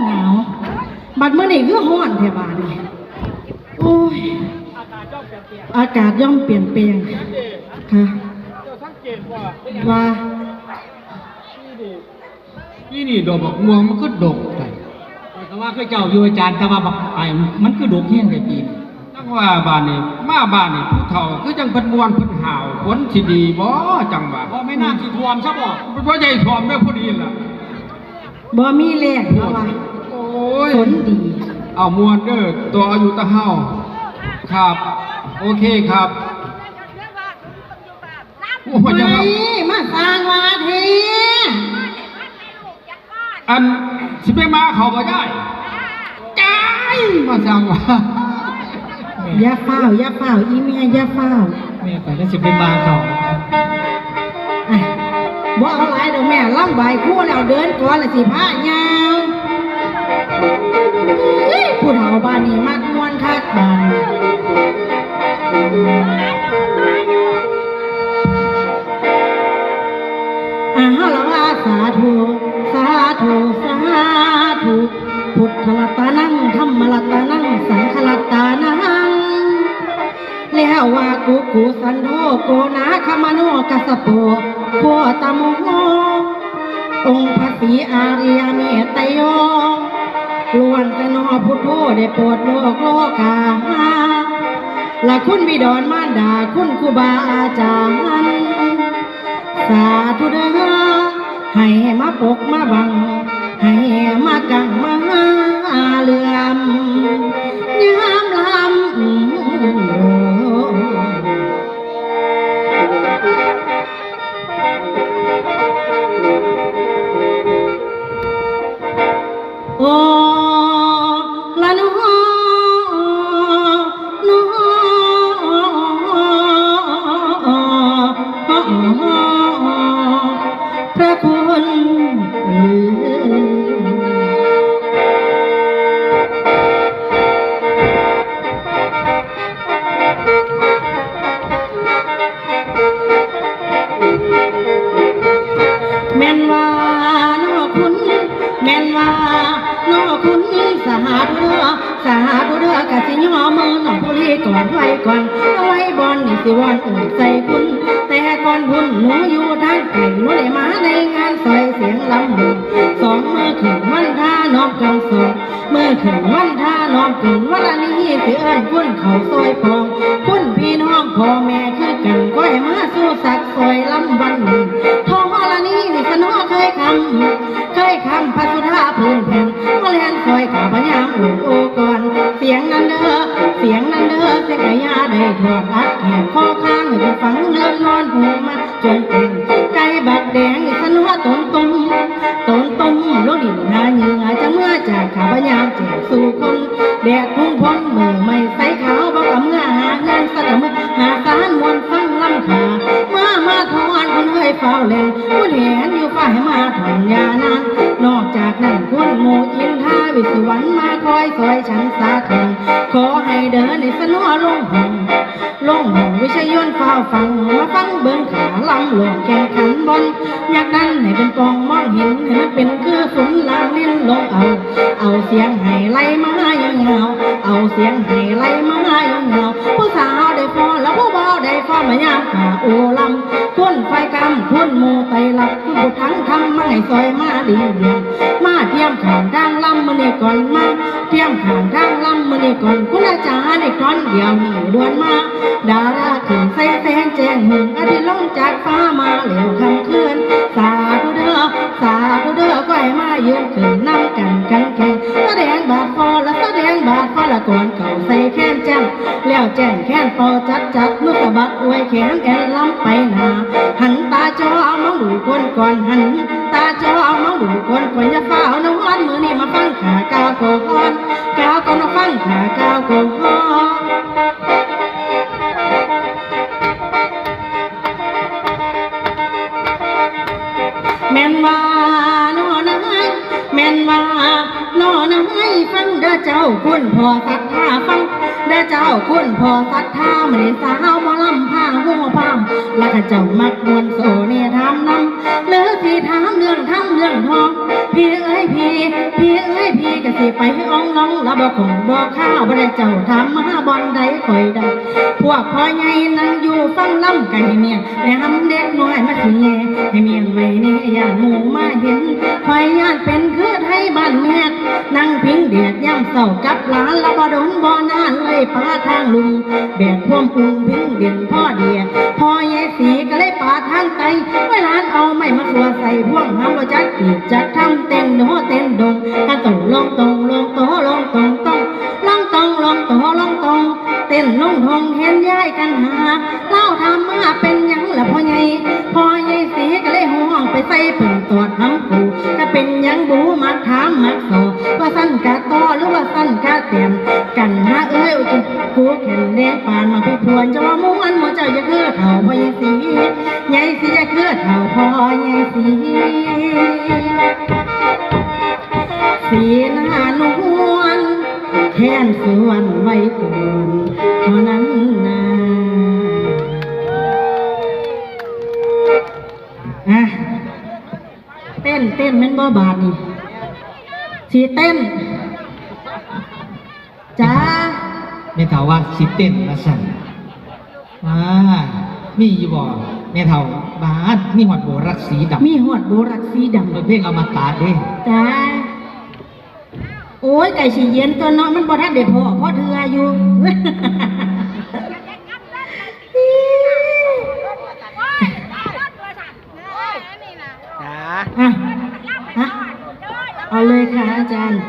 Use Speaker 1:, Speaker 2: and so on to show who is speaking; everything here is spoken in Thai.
Speaker 1: หนาวบัดเมื่อนี่คือฮ้อนแถวบ้านนี่โอ้ยอากาศย่อมเปลี่ยนแปลงค่ะว่า
Speaker 2: นี่ดอกบักม่วงมันก็ดกแต่ว่าคือเจ้าอยู่อาจารย์แต่ว่าบักไอ้มันคือดกเฮี้ยงแต่ปีตั้งว่าบ้านนี่มาบ้านนี่ผู้เฒ่าคือจังเพิ่นม่วนเพิ่นห่าวฝนสิดีบ่จังว่าบ่ไม่น่าสิท่วมซะบ่บ่ใหญ่ท่วมแม่พอดีล่ะ
Speaker 1: บ่มีแรงเพราะว่า
Speaker 2: โอ้ย
Speaker 1: ฝนดี
Speaker 2: เอาม่วนเด้อตัวอายุตะเฮาครับโอเคครับ
Speaker 1: โอ้ยมาสร้างว่าเท
Speaker 2: อันสิไปมาเขาบ่ได้จ้ายมาสั่งว่า
Speaker 1: อย่าเฝ้าอีเมียอย่าเฝ้า
Speaker 2: แม่ไปแล้วสิไปมาเขา
Speaker 1: บ่เอาหลายดอกแม่ล่ำใบคู่แล้วเดินก่อนละสิพายาวผู้เฒ่าบ้านนี้มักม่วนคักบ้านเฮาละว่าสาธุสาธุสาธุพุทธรัตนังธรรมรัตนังสังฆรัตนังแล้วว่ากุสันโธโกนาคมโนกัสสโปโคตโมองค์พระศรีอาริยเมตโยล้วนแต่นอพุทโธได้โปรดโลกโลกาและคุณบิดรมารดาคุณครูบาอาจารย์สาธุเด้อให้มาปกมาบังให้มากังมาเลื่อมยามลำโอ้ละน้อพระคุณแม่นว่าน้อคุณแม่นว่าน้อคุณสาธุเด้อกะสิย่อมือน้องผู้ลีก่อนไว้ก่อนเอาไว้บอนนี่สิวอนอื่นใส่คุณแต่ก่อนพุ่นหนูอยู่ทางไกลหนูได้มาในงานซอยเสียงลำบุญสองมือขึ้นวันท่าน้อมกันสองมือขึ้นวันท่าน้อมกันวันนี้สิเอิ้นคุณเขาซอยพองคุณพี่น้องพ่อแม่คือกันก็ให้มาสู้สักซอยลำวันนี้ทองละนี้นี่สนอเคยคำพระสุธาพื้นแผ่นมาเลียนซอยขาพญามหลวงโอก่อนเสียงนั้นเด้อเสียงกะยาได้ถอดอัดแขนข้อข้างให้ฟังเริ่มนอนหูมาจนเป็นไก่บักแดงนี่สนอต้นตุ้มลูกดินหาเหงื่อจะเมื่อจากขาพญามแจกสู่คนแดดพุ่งพ้นมือไม่ใส่ขาวบอกกับเมื่อหาเงินสะกับเมื่อหาสารมวลฟังลำขามาทอนคนเฮยเฝ้าเล่นผู้เห็นอยู่ฝ่ายมาถอนยานั้นนอกจากนั้นคุณโมอินทาวิสุวรรณมาคอยซอยฉันสาธุขอให้เดินในสนอลงห้องวิชยนเฝ้าฟังมาฟังเบิ้งขาลำหลวงแข่งขันบอลอยากนั้นให้เป็นปองมองเห็นให้มันเป็นคือฝนลางลิ้นลงเอาเสียงให้ไล่มาอย่างเงาเอาเสียงให้ไล่มาอย่างเงาผู้สาวได้ฟอแล้วผู้บ่าวได้ฟอมายามขาโอลำคุณไฟกำคุณโมไตลับคุณบุตรทั้งทำมาให้ซอยมาดีเดียมมาเทียมขางทางลำมือนี่ก่อนมาเทียมขางทางลำมือนี่ก่อนคุณอาจารย์ในก่อนเดียวนี่ด่วนมาดาราขึ้นใส่แสงแจ้งหึงอาทิตย์ลงจากฟ้ามาเหลวคำคืนสาธุเด้อก็ให้มายืนขึ้นนั่งกันแข่งแสดงบาดฟอและแสดงบาดฟอละก่อนเก่าใส่แค้นแจ้งแล้วแจ้งแค้นเป่าจัดมือสะบัดอวยแขนแอนล้ำไปหนาหันตาจอเอามองดูคนก่อนหันตาจอเอามองดูคนก่อนอย่าเฝ้าน้องวันมือนี่มาฟังขากาวโกฮอนกาวก็มาฟังขากาวโกฮอนแม่นว่าน้อนายแม่นว่าน้อนายฟังเด้อเจ้าคุณพ่อศรัทธาฟังเด้อเจ้าคุณพ่อศรัทธามันนี่สาวหมอลำผ้าหัวพามแล้วก็เจ้ามักมวนโซเนี่ยทำนำหรือที่ถามเรื่องทองพี่เอ้ยพี่ ก็สิไปให้อ่องน้องแล้วบ่ของบ่ข้าวบ่ได้เจ้าถามมาบอนใดข่อยได้พวกพ่อใหญ่นั่งอยู่ฟังลำไก่เมียแม่หำเด็กน้อยมาสิแย่ให้เมียงไว้นี่ย่านหมู่มาเห็นข่อยย่านเป็นคือไทยบ้านแม่นั่งพิงเดียดย่ำเศร้ากับหลานละบ่โดนบ่นานเลยปาทางลุงแบดพ่วมปุงพิงเด่นพ่อเดียพ่อใหญ่สีก็เลยปาทางไตไว้หลานเอาไม่มาสัวใส่พ่วงหำเราจัดกีดจัดทำเต้นโนเต้นดงกันต้องลงตรงลงโตลงตรงต้องลงตรงลงโตลงตรงเต้นลงทงเห็นย้ายกันหาเล่าทำมาเป็นหยังละพ่อใหญ่สีก็เลยห้องไปใส่ผึ่งตรวจน้ำกูก็เป็นหยังบูมักถามมักสอว่าสั้นกะต่อหรือว่าสั้นกะเต็มกันหาจนกูแข็งแดงปานมาพี่พวนจะว่าม้วนมัวเจ้าจะคือเถ่าพ่อใหญ่สีจะคือเถ่าพ่อใหญ่สีหน้านวลแทนส่วนไว้ก่อนเท่านั้นนะเต้นแม่นบ่บาดนี่สิเต้นจ้า
Speaker 2: แม่เฒ่าว่าสิเต้นว่าสั่นมีอยู่บ่แม่เฒ่าบาดมีหอดโบรักสีดำ
Speaker 1: มีหอดโบรักสีดำ
Speaker 2: เพลงเอามาตาเด้
Speaker 1: จ้าโอ้ยไก่สิเย็นตัวน้องมันบ่ทันได้พอเธออยู่เอาเลยค่ะอาจารย์